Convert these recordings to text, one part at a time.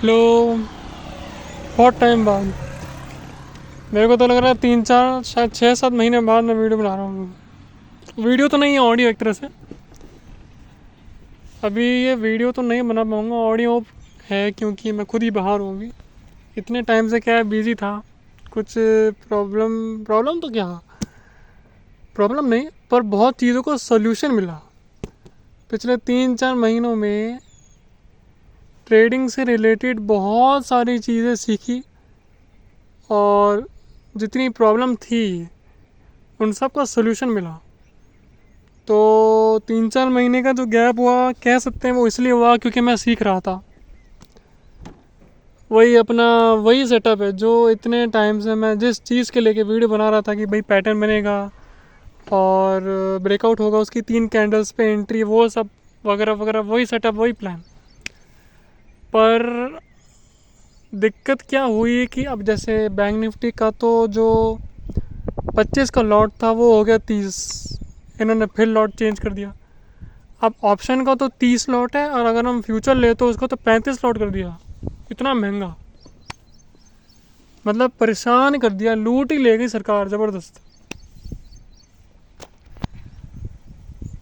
लो, बहुत टाइम बाद। मेरे को तो लग रहा है 3-4 शायद 6-7 महीने बाद मैं वीडियो बना रहा हूँ। वीडियो तो नहीं है, ऑडियो एक तरह से। अभी ये वीडियो तो नहीं बना पाऊँगा, ऑडियो है क्योंकि मैं खुद ही बाहर हूँ अभी। इतने टाइम से क्या है, बिज़ी था। कुछ प्रॉब्लम प्रॉब्लम तो क्या, प्रॉब्लम नहीं, पर बहुत चीज़ों को सॉल्यूशन मिला पिछले 3-4 महीनों में। ट्रेडिंग से रिलेटेड बहुत सारी चीज़ें सीखी और जितनी प्रॉब्लम थी उन सब का सॉल्यूशन मिला। तो 3-4 महीने का जो गैप हुआ कह सकते हैं वो इसलिए हुआ क्योंकि मैं सीख रहा था। वही अपना वही सेटअप है जो इतने टाइम से मैं जिस चीज़ के लेके वीडियो बना रहा था कि भाई पैटर्न बनेगा और ब्रेकआउट होगा, उसकी 3 कैंडल्स पे एंट्री, वो सब वगैरह वगैरह, वही सेटअप वही प्लान। पर दिक्कत क्या हुई कि अब जैसे बैंक निफ्टी का तो जो 25 का लॉट था वो हो गया 30। इन्होंने फिर लॉट चेंज कर दिया। अब ऑप्शन का तो 30 लॉट है और अगर हम फ्यूचर ले तो उसको तो 35 लॉट कर दिया। इतना महंगा, मतलब परेशान कर दिया, लूट ही ले गई सरकार ज़बरदस्त।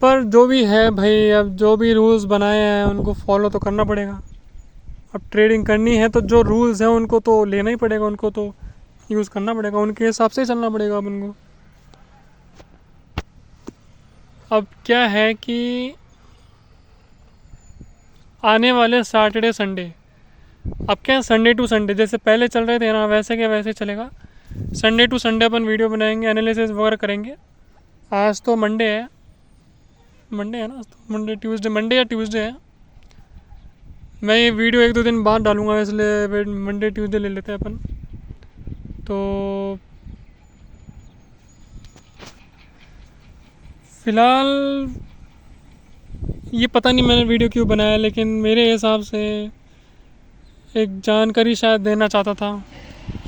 पर जो भी है भाई, अब जो भी रूल्स बनाए हैं उनको फॉलो तो करना पड़ेगा। अब ट्रेडिंग करनी है तो जो रूल्स हैं उनको तो लेना ही पड़ेगा, उनको तो यूज़ करना पड़ेगा, उनके हिसाब से ही चलना पड़ेगा अब उनको। अब क्या है कि आने वाले सैटरडे संडे, अब क्या है, संडे टू संडे जैसे पहले चल रहे थे ना, वैसे क्या वैसे चलेगा। संडे टू संडे अपन वीडियो बनाएंगे, एनालिसिस वगैरह करेंगे। आज तो मंडे है, मंडे है ना आज तो, मंडे ट्यूसडे, मंडे या ट्यूसडे है। मैं ये वीडियो 1-2 दिन बाद डालूंगा, इसलिए मंडे ट्यूसडे ले लेते हैं अपन। तो फ़िलहाल ये पता नहीं मैंने वीडियो क्यों बनाया, लेकिन मेरे हिसाब से एक जानकारी शायद देना चाहता था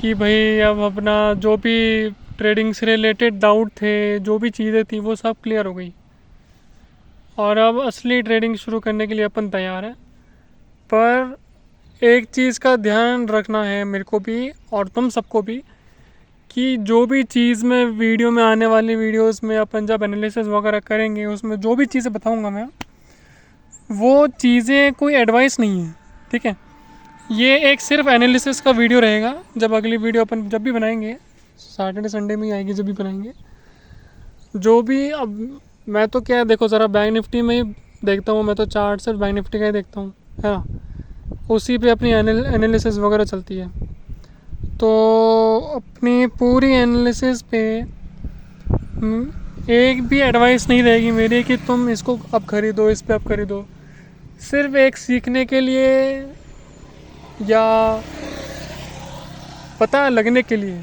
कि भाई अब अपना जो भी ट्रेडिंग से रिलेटेड डाउट थे, जो भी चीज़ें थी वो सब क्लियर हो गई और अब असली ट्रेडिंग शुरू करने के लिए अपन तैयार हैं। पर एक चीज़ का ध्यान रखना है मेरे को भी और तुम सबको भी, कि जो भी चीज़ में वीडियो में आने वाली वीडियोस में अपन जब एनालिसिस वगैरह करेंगे उसमें जो भी चीज़ें बताऊंगा मैं, वो चीज़ें कोई एडवाइस नहीं है, ठीक है। ये एक सिर्फ एनालिसिस का वीडियो रहेगा। जब अगली वीडियो अपन जब भी बनाएंगे, सैटरडे संडे में ही आएगी जब भी बनाएंगे, जो भी। अब मैं तो क्या है, देखो ज़रा बैंक निफ्टी में ही देखता हूँ, मैं तो चार्ट से बैंक निफ्टी का ही देखता हूँ, है ना। उसी पे अपनी एनालिसिस वगैरह चलती है। तो अपनी पूरी एनालिसिस पे एक भी एडवाइस नहीं रहेगी मेरी कि तुम इसको अब खरीदो, इस पे अब खरीदो। सिर्फ एक सीखने के लिए या पता लगने के लिए,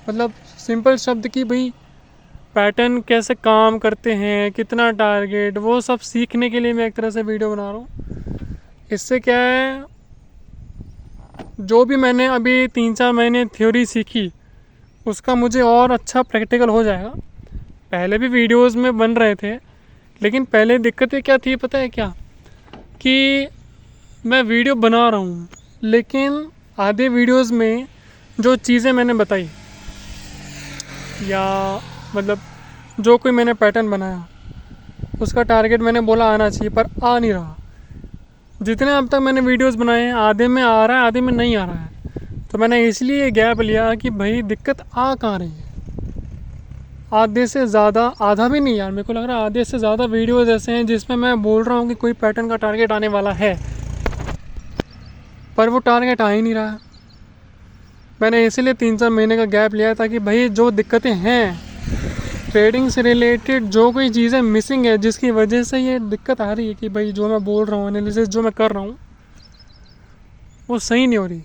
मतलब सिंपल शब्द कि भाई पैटर्न कैसे काम करते हैं, कितना टारगेट, वो सब सीखने के लिए मैं एक तरह से वीडियो बना रहा हूँ। इससे क्या है, जो भी मैंने अभी 3-4 महीने थ्योरी सीखी उसका मुझे और अच्छा प्रैक्टिकल हो जाएगा। पहले भी वीडियोस में बन रहे थे, लेकिन पहले दिक्कतें क्या थी पता है क्या, कि मैं वीडियो बना रहा हूँ लेकिन आधे वीडियोस में जो चीज़ें मैंने बताई या मतलब जो कोई मैंने पैटर्न बनाया उसका टारगेट मैंने बोला आना चाहिए पर आ नहीं रहा। जितने अब तक मैंने वीडियोस बनाए हैं आधे में आ रहा है, आधे में नहीं आ रहा है। तो मैंने इसलिए गैप लिया कि भाई दिक्कत आ कहाँ रही है। आधे से ज़्यादा, आधा भी नहीं यार, मेरे को लग रहा है आधे से ज़्यादा वीडियोस ऐसे हैं जिसमें मैं बोल रहा हूँ कि कोई पैटर्न का टारगेट आने वाला है पर वो टारगेट आ ही नहीं रहा है। मैंने इसीलिए 3-4 महीने का गैप लिया था कि भाई जो दिक्कतें हैं ट्रेडिंग से रिलेटेड, जो कोई चीज़ें मिसिंग है जिसकी वजह से ये दिक्कत आ रही है कि भाई जो मैं बोल रहा हूँ, एनालिसिस जो मैं कर रहा हूँ वो सही नहीं हो रही।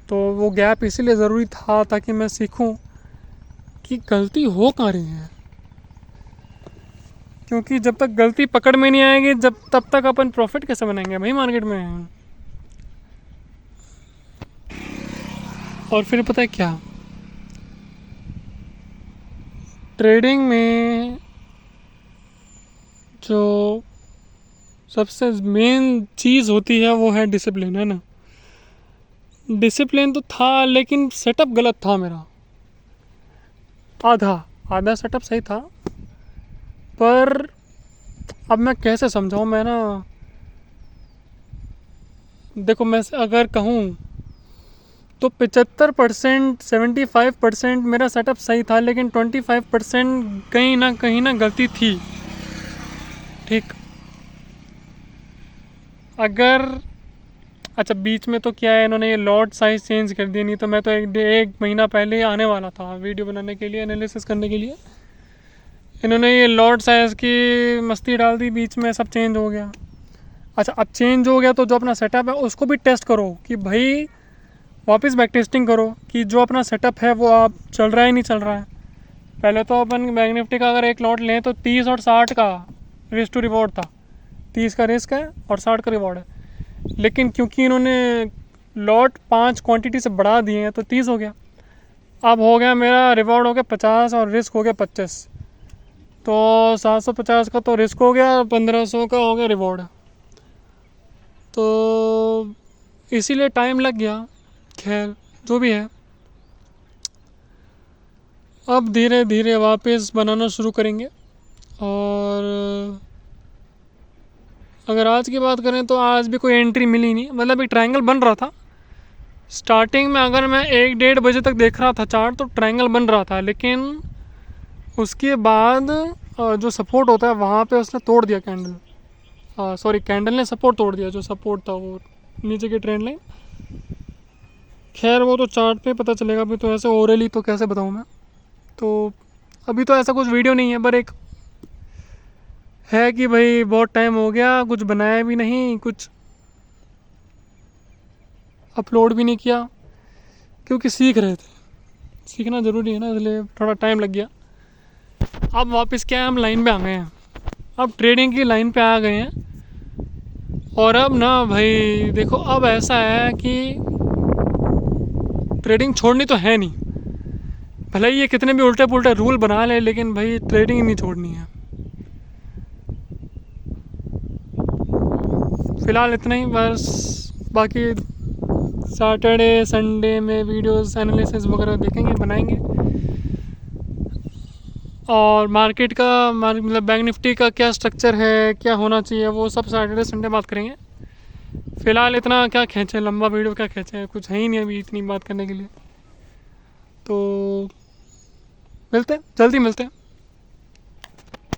तो वो गैप इसीलिए ज़रूरी था ताकि मैं सीखूं कि गलती हो कहाँ रही है। क्योंकि जब तक गलती पकड़ में नहीं आएगी जब तब तक अपन प्रॉफिट कैसे बनाएंगे भाई मार्केट में। और फिर पता है क्या, ट्रेडिंग में जो सबसे मेन चीज़ होती है वो है डिसिप्लिन, है ना। डिसिप्लिन तो था, लेकिन सेटअप गलत था मेरा। आधा आधा सेटअप सही था, पर अब मैं कैसे समझाऊँ। मैं ना, देखो मैं अगर कहूँ तो 75% 75% मेरा सेटअप सही था, लेकिन 25% कहीं ना गलती थी। ठीक। अगर अच्छा, बीच में तो क्या है, इन्होंने ये लॉट साइज़ चेंज कर दिया, नहीं तो मैं तो एक महीना पहले ही आने वाला था वीडियो बनाने के लिए, एनालिसिस करने के लिए। इन्होंने ये लॉट साइज़ की मस्ती डाल दी, बीच में सब चेंज हो गया। अच्छा, अब चेंज हो गया तो जो अपना सेटअप है उसको भी टेस्ट करो कि भाई, वापस बैक टेस्टिंग करो कि जो अपना सेटअप है वो आप चल रहा है नहीं चल रहा है। पहले तो अपन बैंक निफ्टी का अगर एक लॉट लें तो 30 और 60 का रिस्क टू रिवॉर्ड था। 30 का रिस्क है और 60 का रिवॉर्ड है, लेकिन क्योंकि इन्होंने लॉट 5 क्वांटिटी से बढ़ा दिए हैं तो 30 हो गया। अब हो गया मेरा रिवॉर्ड हो गया 50 और रिस्क हो गया 25, तो 750 का तो रिस्क हो गया, 1500 का हो गया रिवॉर्ड। तो इसीलिए टाइम लग गया। खैर, जो भी है, अब धीरे धीरे वापस बनाना शुरू करेंगे। और अगर आज की बात करें तो आज भी कोई एंट्री मिली नहीं, मतलब एक ट्रायंगल बन रहा था स्टार्टिंग में। अगर मैं 1-1:30 बजे तक देख रहा था चार्ट तो ट्रायंगल बन रहा था, लेकिन उसके बाद जो सपोर्ट होता है वहाँ पे उसने तोड़ दिया कैंडल। सॉरी, कैंडल ने सपोर्ट तोड़ दिया, जो सपोर्ट था वो नीचे की ट्रेंड लाइन। खैर, वो तो चार्ट पे पता चलेगा, अभी तो ऐसे ओरली तो कैसे बताऊँ मैं। तो अभी तो ऐसा कुछ वीडियो नहीं है, पर एक है कि भाई बहुत टाइम हो गया, कुछ बनाया भी नहीं, कुछ अपलोड भी नहीं किया, क्योंकि सीख रहे थे। सीखना ज़रूरी है ना, इसलिए थोड़ा टाइम लग गया। अब वापस क्या है, हम लाइन पे आ गए हैं, अब ट्रेडिंग की लाइन पे आ गए हैं। और अब ना भाई देखो, अब ऐसा है कि ट्रेडिंग छोड़नी तो है नहीं, भले ही ये कितने भी उल्टे पुल्टे रूल बना ले, लेकिन भाई ट्रेडिंग ही नहीं छोड़नी है। फ़िलहाल इतना ही बस, बाकी सैटरडे संडे में वीडियोस एनालिसिस वगैरह देखेंगे, बनाएंगे। और मार्केट का मतलब बैंक निफ्टी का क्या स्ट्रक्चर है, क्या होना चाहिए, वो सब सैटरडे संडे बात करेंगे। फ़िलहाल इतना क्या खींचे, लंबा वीडियो क्या खींचे, कुछ है ही नहीं अभी इतनी बात करने के लिए। तो मिलते हैं, जल्दी मिलते हैं।